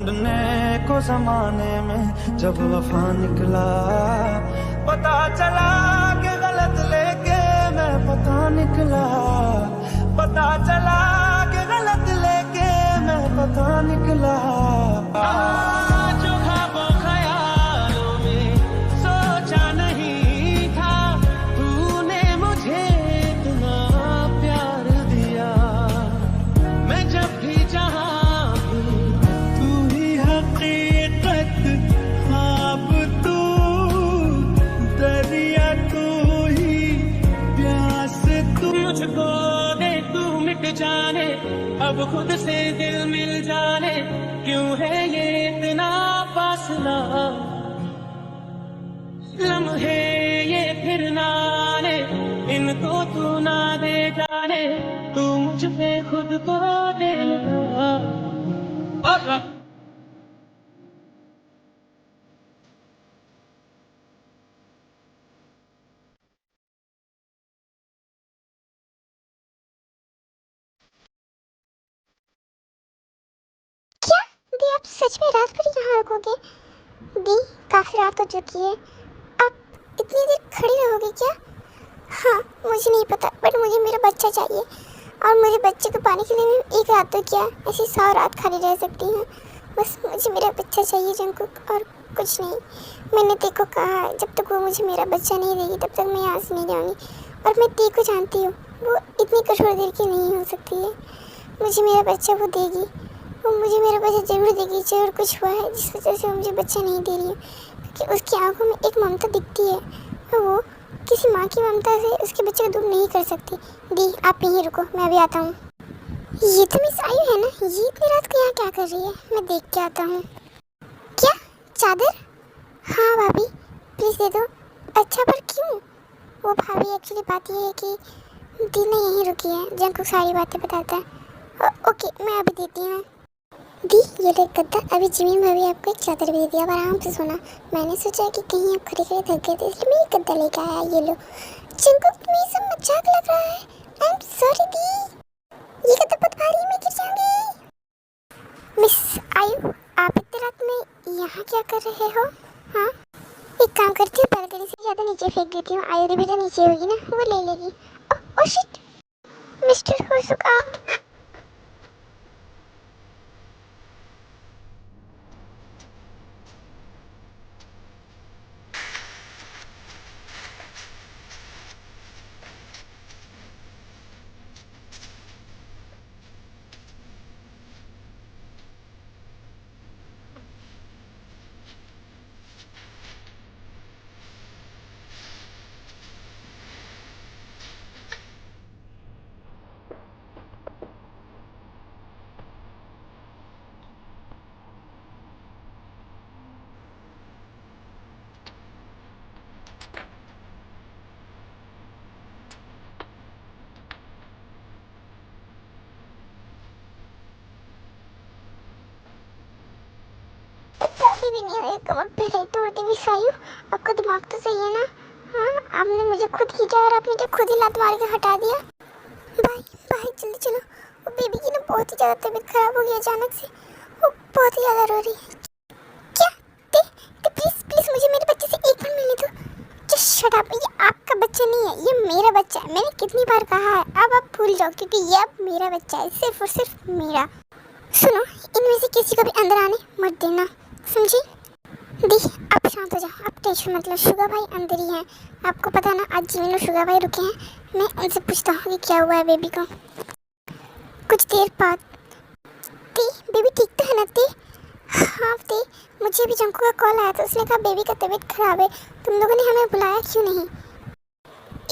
ढूंढने को जमाने में जब वफा निकला, पता चला कि गलत लेके मैं पता निकला, पता चला कि गलत लेके मैं पता निकला। जो ख्वाबों ख्यालों में सोचा नहीं था, तूने मुझे इतना प्यार दिया। मैं जब भी जहाँ तू ही हकीकत, ख्वाब तू, दरिया तू ही, प्यास तू। मुझको दे तू मिट जाने, अब खुद से दिल मिल जाने, क्यों है ये इतना फासला। लम्हे ये फिर ना आने, इनको तू ना दे जाने, तू मुझ पे खुद को दे लगा। क्या दी, आप सच में रात भर यहाँ रुकोगे? दी, काफी रात हो चुकी है, आप इतनी देर खड़ी रहोगे क्या? हाँ, मुझे नहीं पता, बट मुझे मेरा बच्चा चाहिए, और मुझे बच्चे को पाने के लिए मैं एक रात तो क्या ऐसी 100 रात खड़ी रह सकती हूँ। बस मुझे मेरा बच्चा चाहिए जंकुक, और कुछ नहीं। मैंने तेरे को कहा है, जब तक वो मुझे मेरा बच्चा नहीं देगी तब तक मैं यहाँ से नहीं जाऊँगी, और मैं तेरे को जानती हूँ, वो इतनी कठोर दिल की नहीं हो सकती है। मुझे मेरा बच्चा वो देगी, वो मुझे मेरा बच्चा जरूर देगी, चाहे और कुछ हुआ है जिस वजह से वो मुझे बच्चा नहीं दे रही है, क्योंकि उसकी आंखों में एक ममता दिखती है, और वो किसी माँ की ममता से उसके बच्चे को दूर नहीं कर सकती। दी, आप यहीं रुको, मैं अभी आता हूँ। ये तो मिस आयु है ना, ये इतनी रात को यहाँ क्या कर रही है? मैं देख के आता हूँ। क्या चादर? हाँ भाभी, प्लीज़ दे दो। अच्छा, पर क्यों? वो भाभी, एक्चुअली बात ये है कि दी ने यहीं रुकी है, जंकुक सारी बातें बताता है। ओके, मैं अभी देती हूँ। दी, ये ले गद्दा, अभी जिमी भाभी आपको एक चादर भी दे दिया, अब आराम से सोना। मैंने सोचा कि कहीं आप खड़े खड़े थक गए थे, इसलिए मैं ये गद्दा लेकर आया। ये लो। जंकुक, तुम्हें ये सब मजाक लग रहा है। आई एम सॉरी दी, ये गद्दा बहुत भारी है, मैं गिर जाऊंगी। मिस आयु, आप इतनी रात में यहाँ क्या कर रहे हो? हाँ, एक काम करती हूँ, बैलकनी से ज़्यादा नीचे फेंक देती हूँ, आयु बेटा नीचे होगी ना, वो ले लेगी। Oh shit, mister Hosuka. अभी भी नहीं हुई, कमर पे नहीं तोड़ती भी सायु। आपका दिमाग तो सही है ना? हाँ, आपने मुझे खुद खींचा और आपने जो खुद ही लात मार के हटा दिया। भाई भाई, जल्दी चलो, वो बेबी की ना बहुत ही ज़्यादा तबीयत खराब हो गई अचानक से, वो बहुत ही ज़्यादा रो रही है। क्या? ते प्लीज़ प्लीज़ मुझे मेरे बच्चे से एक बार मिलने दो। जस्ट शट अप, ये आपका बच्चा नहीं है, ये मेरा बच्चा है। मैंने कितनी बार कहा है, अब आप भूल जाओ, क्योंकि ये अब मेरा बच्चा है, सिर्फ और सिर्फ मेरा। सुनो, इनमें से किसी को भी अंदर आने मत देना, समझी? दी, आप शांत हो जाओ, आप टेंशन मत लो, शुगा भाई अंदर ही हैं। आपको पता ना, आज जिमी और शुगा भाई रुके हैं, मैं उनसे पूछता हूँ कि क्या हुआ है बेबी को। कुछ देर बाद, दी बेबी ठीक तो है ना दी? हाँ दी, मुझे भी जंकू का कॉल आया था, उसने कहा बेबी का तबीयत खराब है, तुम लोगों ने हमें बुलाया क्यों नहीं?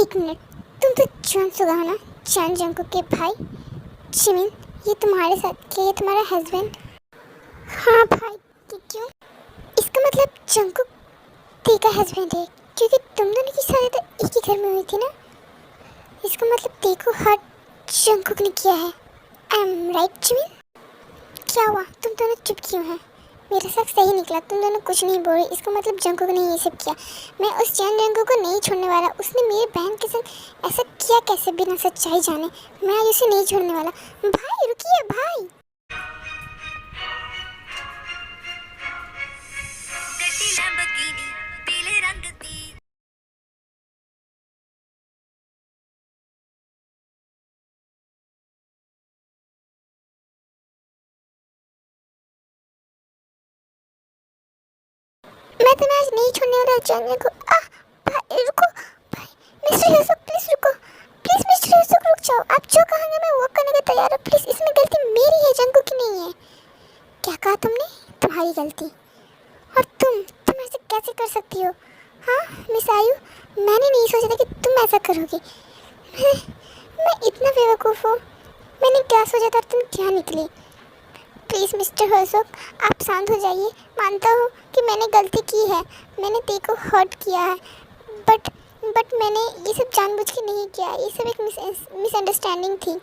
एक मिनट, तुम तो जान शुगा हो ना, जान जंकू के भाई जिमिन, ये तुम्हारे साथ, क्या ये तुम्हारा हस्बैंड? हाँ भाई, क्यों? इसका मतलब जंकुक ती का हस्बैंड है, क्योंकि तुम दोनों की शादी तो एक ही घर में हुई थी ना। इसका मतलब ती को हर्ट जंकुक ने किया है। I am right Jimin? क्या हुआ, तुम दोनों चुप क्यों हैं? मेरा शक सही निकला, तुम दोनों कुछ नहीं बोल रहे, इसका मतलब जंकुक ने ये सब किया। मैं उस जैन जंकुक को नहीं छोड़ने वाला, उसने मेरी बहन के साथ ऐसा किया कैसे बिना सच्चाई जाने? मैं आज उसे नहीं छोड़ने वाला। भाई रुकिए भाई। मैं तुम्हें आज नहीं छोड़ने वाला जानने को। भाई रुको, भाई मिस्टर यूसुफ प्लीज रुको, प्लीज मिस्टर यूसुफ रुक जाओ। आप जो कहेंगे मैं वो करने का तैयार हूँ। प्लीज इसमें गलती मेरी है, जंगू की नहीं है। क्या कहा तुमने? तुम्हारी गलती। और तुम ऐसे कैसे कर सकती हो? हाँ मिस आयु, मैंने नहीं सोचा था कि तुम ऐसा करोगी। मैं इतना बेवकूफ़ हूँ। मैंने क्या सोचा था, तुम क्या निकली। प्लीज़ मिस्टर यूसुफ आप शांत हो जाइए। मानता हूँ कि मैंने गलती की है, मैंने ते को हर्ट किया है, बट मैंने ये सब जानबूझ के नहीं किया। ये सब एक मिसअंडरस्टैंडिंग थी।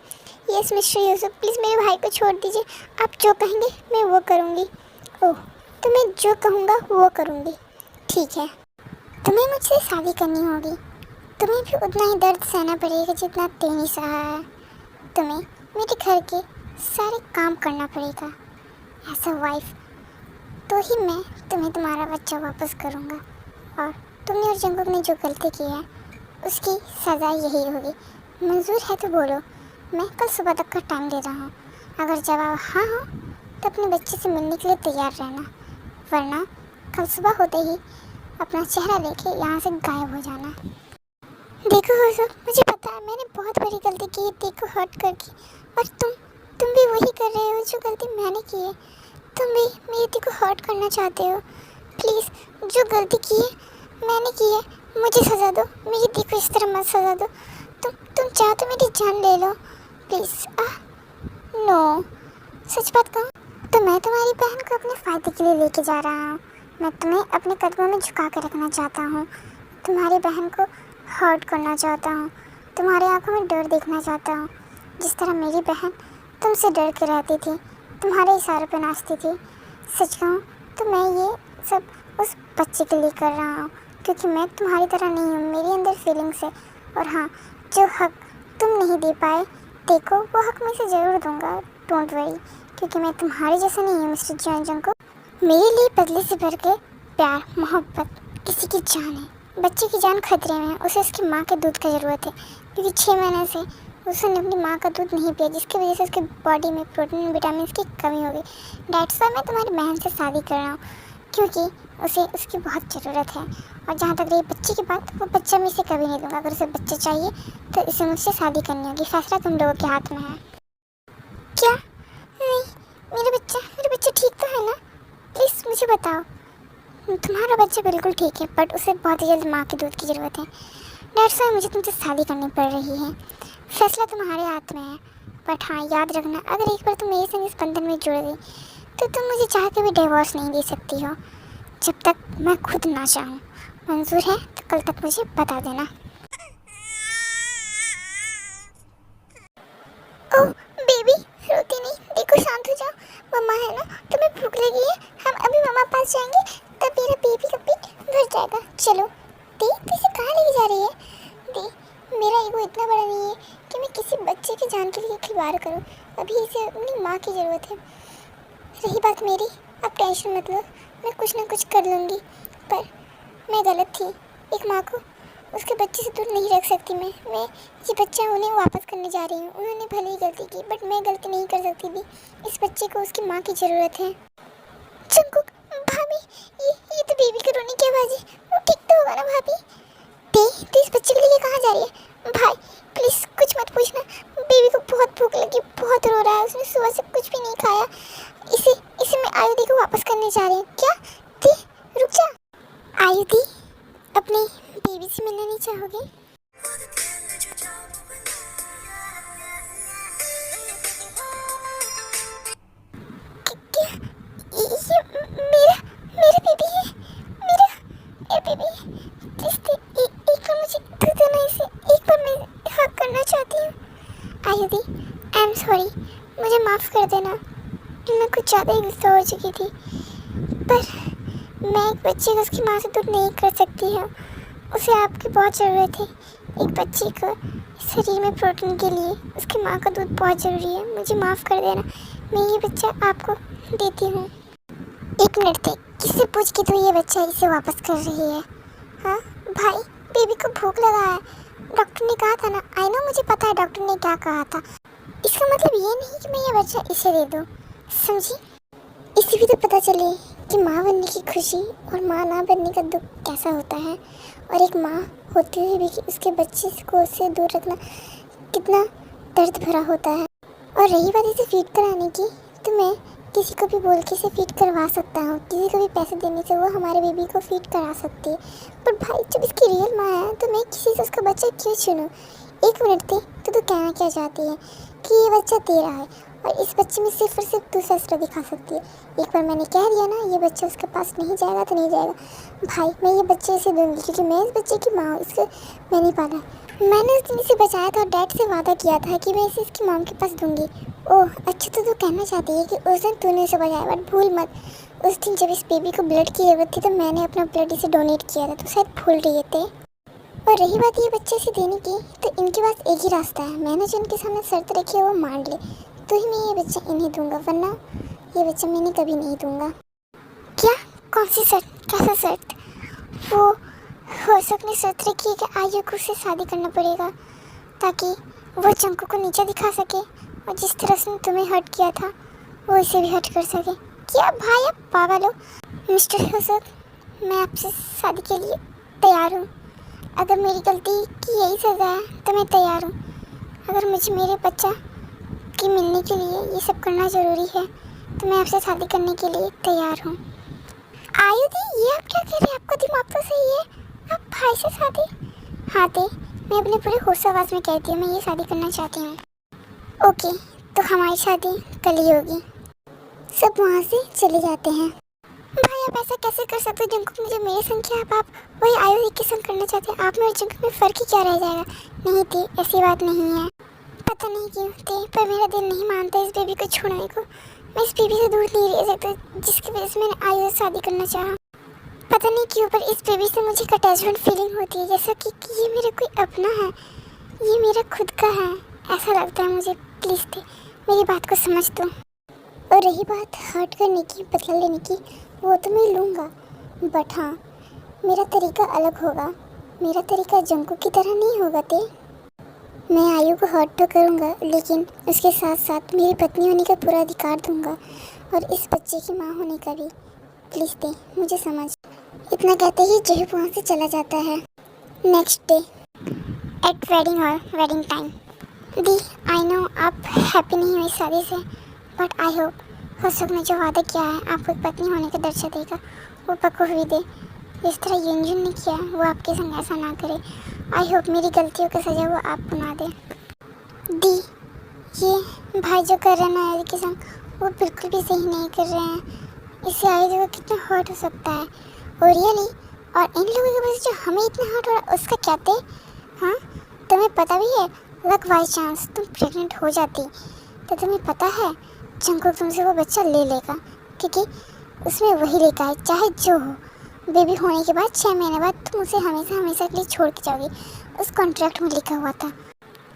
यस मिस्टर यूसुफ प्लीज़ मेरे भाई को छोड़ दीजिए। आप जो कहेंगे मैं वो करूँगी। ओह तो मैं जो कहूँगा वो करूँगी, ठीक है। तुम्हें मुझसे शादी करनी होगी। तुम्हें भी उतना ही दर्द सहना पड़ेगा जितना तेनी सहा है। तुम्हें मेरे घर के सारे काम करना पड़ेगा एज अ वाइफ, तो ही मैं तुम्हें तुम्हारा बच्चा वापस करूँगा। और तुमने और जंगुक ने जो गलती की है उसकी सज़ा यही होगी। मंजूर है तो बोलो, मैं कल सुबह तक का टाइम दे रहा हूँ। अगर जवाब हाँ हो तो अपने बच्चे से मिलने के लिए तैयार रहना, वरना कल सुबह होते ही अपना चेहरा लेके यहाँ से गायब हो जाना। देखो यूसुफ मुझे पता है मैंने बहुत बड़ी गलती की है ते को हर्ट करके, और तुम भी वही कर रहे हो जो गलती मैंने की है। तुम भी मेरी ते को हर्ट करना चाहते हो। प्लीज़ जो गलती की है मैंने की है, मुझे सज़ा दो। मेरी ते को इस तरह मत सज़ा दो। तुम चाहो तो मेरी जान ले लो प्लीज़। नो सच बात कहूँ तो मैं तुम्हारी बहन को अपने फ़ायदे के लिए लेके जा रहा हूँ। मैं तुम्हें अपने कदमों में झुका कर रखना चाहता हूँ। तुम्हारी बहन को हर्ट करना चाहता हूँ। तुम्हारे आंखों में डर देखना चाहता हूँ, जिस तरह मेरी बहन तुमसे डर के रहती थी, तुम्हारे इशारों पर नाचती थी। सच कहूँ तो मैं ये सब उस बच्चे के लिए कर रहा हूँ, क्योंकि मैं तुम्हारी तरह नहीं हूँ। मेरे अंदर फीलिंग्स है। और हाँ, जो हक तुम नहीं दे पाए देखो, वो हक मैं से ज़रूर दूँगा। डोंट वरी, क्योंकि मैं तुम्हारे जैसा नहीं हूँ मिस्टर जॉन को। मेरे लिए बदले से बढ़ के प्यार मोहब्बत किसी की जान है। बच्चे की जान खतरे में है, उसे उसकी माँ के दूध की ज़रूरत है, क्योंकि 6 महीने से उसने अपनी माँ का दूध नहीं पिया, जिसकी वजह से उसके बॉडी में प्रोटीन विटामिन की कमी हो गई। डेट्स वाई मैं तुम्हारी बहन से शादी कर रहा हूँ, क्योंकि उसे उसकी बहुत ज़रूरत है। और जहाँ तक रही बच्चे की बात, वो बच्चा मैं इसे कभी नहीं दूँगा। अगर उसे बच्चा चाहिए तो इसे मुझसे शादी करनी होगी। फैसला तुम लोगों के हाथ में है। क्या? नहीं, मेरा बच्चा ठीक तो है ना? प्लीज़ मुझे बताओ। तुम्हारा बच्चा बिल्कुल ठीक है, बट उसे बहुत ही जल्द माँ के दूध की ज़रूरत है। डेट्स वाई मुझे तुमसे शादी करनी पड़ रही है। फैसला तुम्हारे हाथ में है, बट हाँ याद रखना, अगर एक बार तुम मेरे संग इस बंधन में जुड़ गई तो तुम मुझे चाह के भी डिवोर्स नहीं दे सकती हो, जब तक मैं खुद ना चाहूँ। मंजूर है तो कल तक मुझे बता देना। ओह बेबी रोती नहीं, देखो शांत हो जाओ। मम्मा है ना, तुम्हें भूख लगी है, हम अभी मम्मा पास जाएंगे, तब मेरा बेबी का पेट भर जाएगा। चलो दी, इसे कहाँ लेके जा रही है? दी, मेरा ईगो इतना बड़ा नहीं है कि मैं किसी बच्चे की जान के लिए खिलवाड़ करूं। अभी इसे अपनी माँ की ज़रूरत है। रही बात मेरी, आप टेंशन मत लो, मैं कुछ ना कुछ कर लूँगी। पर मैं गलत थी। एक माँ को उसके बच्चे से दूर नहीं रख सकती। मैं ये बच्चा उन्हें वापस करने जा रही हूँ। उन्होंने भले ही गलती की, बट मैं गलती नहीं कर सकती थी। इस बच्चे को उसकी माँ की ज़रूरत है। जंगुक भाभी, ये तो बेबी की रोने की आवाज़ है, वो ठीक तो होगा ना भाभी? तो इस बच्चे के लिए कहाँ जा रही है? भाई प्लीज़ कुछ मत पूछना, बेबी को बहुत भूख लगी, बहुत रो रहा है, उसने सुबह से कुछ भी नहीं खाया। इसे मैं आयुधि को वापस करने जा रही हूँ। क्या? दी रुक जा। आयुधि, अपनी बेबी से मिलना नहीं चाहोगे? क्या? ये मेरा बेबी है, मेरा बेबी। प्लीज़ एक बार मुझे दे देना इसे, एक बार मैं हक करना चाहती हूँ। आयुधि आई एम सॉरी, मुझे माफ़ कर देना, मैं कुछ ज़्यादा ही गुस्सा हो चुकी थी। पर मैं एक बच्चे को उसकी माँ से दूर नहीं कर सकती हूँ। उसे आपकी बहुत ज़रूरत है। एक बच्चे को शरीर में प्रोटीन के लिए उसकी माँ का दूध बहुत ज़रूरी है। मुझे माफ़ कर देना, मैं ये बच्चा आपको देती हूँ। 1 मिनट थे, किससे पूछ के तो ये बच्चा इसे वापस कर रही है? हाँ भाई, बेबी को भूख लगा है, डॉक्टर ने कहा था ना। आई नो, मुझे पता है डॉक्टर ने क्या कहा था। इसका मतलब ये नहीं कि मैं ये बच्चा इसे दे दूँ, समझी? इसे भी तो पता चले कि माँ बनने की खुशी और माँ ना बनने का दुख कैसा होता है, और एक माँ होते हुए भी कि उसके बच्चे को उससे दूर रखना कितना दर्द भरा होता है। और रही बात इसे फीड कराने की, तो मैं किसी को भी बोल के इसे फीड करवा सकता हूँ, किसी को भी पैसे देने से वो हमारे बेबी को फीड करा सकती है। पर भाई जब इसकी रियल माँ है तो मैं किसी से उसका बच्चा क्यों चुनूँ? एक मिनट दे, तो तू कहना क्या चाहती है कि ये बच्चा तेरा है और इस बच्चे में सिर्फ और सिर्फ तू फैसला दिखा सकती है। एक बार मैंने कह दिया ना ये बच्चा उसके पास नहीं जाएगा तो नहीं जाएगा। भाई मैं ये बच्चे से दूंगी क्योंकि मैं इस बच्चे की माँ हूँ, इसको मैंने पाला। मैंने उस दिन इसे बचाया था और डैड से वादा किया था कि मैं इसे इसकी मॉम के पास दूंगी। ओह अच्छा, तो तू कहना चाहती है कि उस दिन तूने इसे बचाया, बट भूल मत उस दिन जब इस बेबी को ब्लड की ज़रूरत थी तो मैंने अपना ब्लड इसे डोनेट किया था, तो शायद भूल रही थे। और रही बात ये बच्चे से देने की, तो इनके पास एक ही रास्ता है, मैंने जो इनके सामने शर्त रखी है वो मान ले तो ही मैं ये बच्चा इन्हें दूंगा, वरना ये बच्चा मैंने कभी नहीं दूंगा। क्या? कौन सी शर्त? कैसा शर्त? वो अशोक ने शर्त रखी है कि आयु को उससे शादी करना पड़ेगा ताकि वो जंकू को नीचे दिखा सके और जिस तरह से तुम्हें हर्ट किया था वो इसे भी हर्ट कर सके। क्या भाई आप पागल हो? मिस्टर अशोक, मैं आपसे शादी के लिए तैयार हूँ। अगर मेरी गलती की यही सज़ा है तो मैं तैयार हूँ। अगर मुझे मेरे बच्चा की मिलने के लिए ये सब करना ज़रूरी है तो मैं आपसे शादी करने के लिए तैयार हूँ। आयु दी, ये आप क्या कह रहे हैं? आपका दिमाग तो सही है, आप भाई से शादी? हाँ दी, मैं अपने पूरे होश आवाज़ में कहती हूँ मैं ये शादी करना चाहती हूँ। ओके, तो हमारी शादी कल ही होगी। सब वहाँ से चले जाते हैं। भाई आप ऐसा कैसे कर सकते हो? जंकुक मुझे मेरे संग किया, आप वही आयु के संग करना चाहते हैं। आप मेरे जंकुक में फ़र्क ही क्या रह जाएगा? नहीं थी, ऐसी बात नहीं है। पता नहीं क्यों थे, पर मेरा दिल नहीं मानता इस बेबी को छोड़ने को। मैं इस बेबी से दूर नहीं रह सकता, जिसकी वजह से मैंने आयु से शादी करना चाहा। पता नहीं क्यों, पर इस बेबी से मुझे एक अटैचमेंट फीलिंग होती है, जैसा कि ये मेरा कोई अपना है, ये मेरा खुद का है, ऐसा लगता है मुझे। प्लीज़ थे, मेरी बात को समझ दो। और रही बात हर्ट करने की, बदला लेने की, वो तो मैं लूँगा, बट हाँ मेरा तरीका अलग होगा। मेरा तरीका जंकू की तरह नहीं होगा। ते मैं आयु को हर्ट तो करूँगा, लेकिन उसके साथ साथ मेरी पत्नी होने का पूरा अधिकार दूंगा और इस बच्चे की माँ होने का भी। प्लीज़ दे, मुझे समझ। इतना कहते ही जेहूप वहाँ से चला जाता है। Next day at wedding hall, wedding time. The, I know आप हैप्पी नहीं हुई शादी से, बट आई होप अशोक ने जो वादा किया है आपको एक पत्नी होने का दर्जा देगा, वो पक्का हुई दे। इस तरह युनजुन ने किया वो आपके संग ऐसा ना करे। आई होप मेरी गलतियों का सजा वो आपको ना दे। दी, ये भाई जो कर रहे हैं ना आयु के संग, वो बिल्कुल भी सही नहीं कर रहे हैं। इससे आयु को कितना हर्ट हो सकता है। और रियली, और इन लोगों की वजह से जो हमें इतना हर्ट हो रहा है उसका क्या थे? हाँ, तुम्हें पता भी है लक बाई चांस तुम प्रेग्नेंट हो जाती तो तुम्हें पता है जंकुक तुमसे वो बच्चा ले लेगा, क्योंकि उसमें वही लेकर है चाहे जो हो। बेबी होने के बाद 6 महीने बाद तुम उसे हमेशा हमेशा के लिए छोड़ के जाओगी, उस कॉन्ट्रैक्ट में लिखा हुआ था।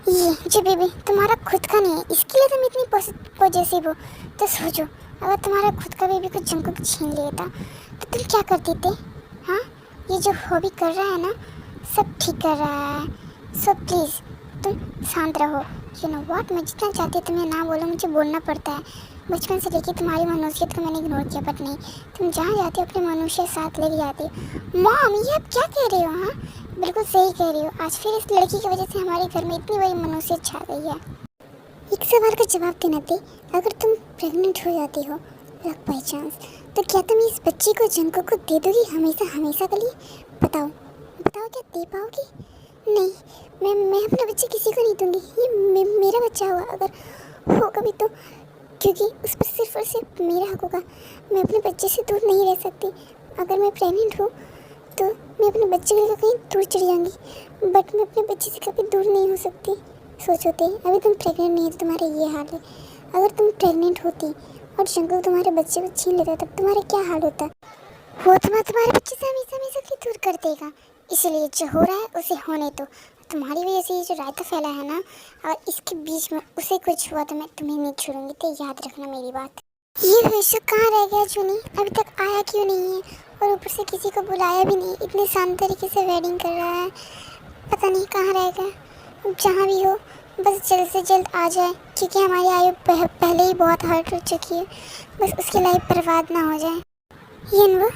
ये जो बेबी तुम्हारा खुद का नहीं है, इसके लिए तुम इतनी पॉजिटिव हो। तो सोचो अगर तुम्हारा खुद का बेबी को जंकुक छीन लेता तो तुम क्या करती थे? हाँ, ये जो हॉबी कर रहा है ना सब ठीक कर रहा है, सो प्लीज़ तुम शांत रहो। यू नो व्हाट, मैं जितना चाहती हूँ तुम्हें ना बोलो, मुझे बोलना पड़ता है। बचपन से लेके तुम्हारी मनुष्यत को मैंने इग्नोर किया, बट नहीं, तुम जहाँ जाती हो अपने मनुष्य साथ लेके जाती हो। मॉम, ये आप क्या कह रही हो? हाँ बिल्कुल सही कह रही हो। आज फिर इस लड़की की वजह से हमारे घर में इतनी बड़ी मनुष्यत छा गई है। एक सवाल का जवाब देना थी, अगर तुम प्रेग्नेंट हो जाती हो लक बाई चांस, तो क्या तुम इस बच्ची को जंकुक को दे दोगी हमेशा हमेशा के लिए? बताओ बताओ, क्या दे पाओगी? नहीं, मैं अपना बच्चा किसी को नहीं दूंगी। ये मेरा बच्चा हुआ, अगर होगा भी तो क्योंकि उस पर सिर्फ और सिर्फ मेरा हक होगा। मैं अपने बच्चे से दूर नहीं रह सकती। अगर मैं प्रेग्नेंट हूँ तो मैं अपने बच्चे के लिए कहीं दूर चली जाऊँगी, बट मैं अपने बच्चे से कभी दूर नहीं हो सकती। सोचो थे, अभी तुम प्रेग्नेंट नहीं है तो तुम्हारा ये हाल है। अगर तुम प्रेग्नेंट होती और जंकुक तुम्हारे बच्चे को छीन लेता तब तुम्हारा क्या हाल होता? वो तुम्हारे बच्चे से हमेशा हमेशा की दूर कर देगा। इसलिए जो हो रहा है उसे होने दो। तुम्हारी वजह से ये जो रायता फैला है ना, और इसके बीच में उसे कुछ हुआ तो मैं तुम्हें नहीं छोड़ूंगी, तो याद रखना मेरी बात। ये वैसे कहाँ रह गया जूनी? अभी तक आया क्यों नहीं है? और ऊपर से किसी को बुलाया भी नहीं, इतने शांत तरीके से वेडिंग कर रहा है, पता नहीं कहाँ रह गया। जहाँ भी हो बस जल्द से जल्द आ जाए, क्योंकि हमारी आयु पहले ही बहुत हर्ट हो चुकी है। बस उसकी लाइफ बर्बाद ना हो जाए। यनवा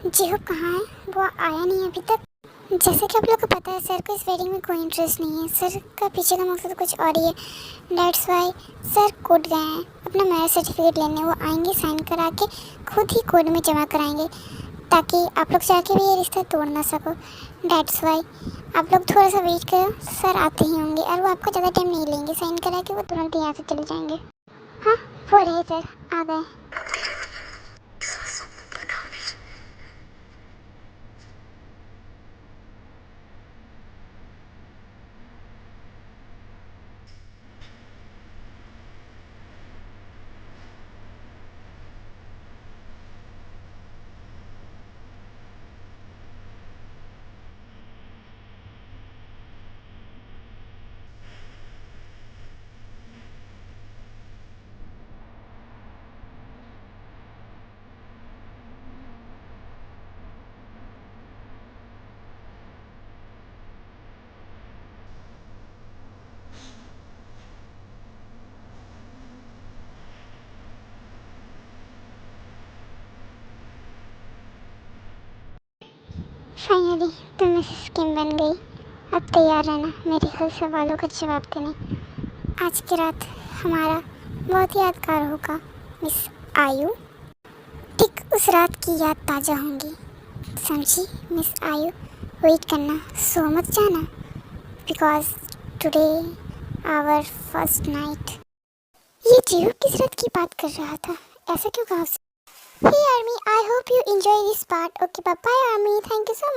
जीहू कहाँ है? वो आया नहीं अभी तक। जैसे कि आप लोग को पता है, सर को इस वेडिंग में कोई इंटरेस्ट नहीं है। सर का पीछे का मकसद कुछ और ही है। डेट्स वाई सर कोर्ट गए हैं अपना मैरिज सर्टिफिकेट लेने। वो आएंगे, साइन करा के खुद ही कोर्ट में जमा कराएंगे, ताकि आप लोग जाके भी ये रिश्ता तोड़ ना सको। डेट्स वाई आप लोग थोड़ा सा वेट करो, सर आते ही होंगे और वो आपका ज़्यादा टाइम नहीं लेंगे। साइन करा के वो तुरंत यहाँ से चले जाएंगे। हाँ, वो रहे सर, आ गए। फाइनली तुम मिसेस किम बन गई। अब तैयार रहना मेरे हर सवालों का जवाब देने। आज की रात हमारा बहुत यादगार होगा मिस आयु। ठीक उस रात की याद ताज़ा होंगी, समझी मिस आयु? वेट करना, सो मत जाना, because today our first night. ये जीव किस रात की बात कर रहा था? ऐसा क्यों कहा उसने? Hey Army, I hope you enjoy this part. Okay, bye bye Army. Thank you so much.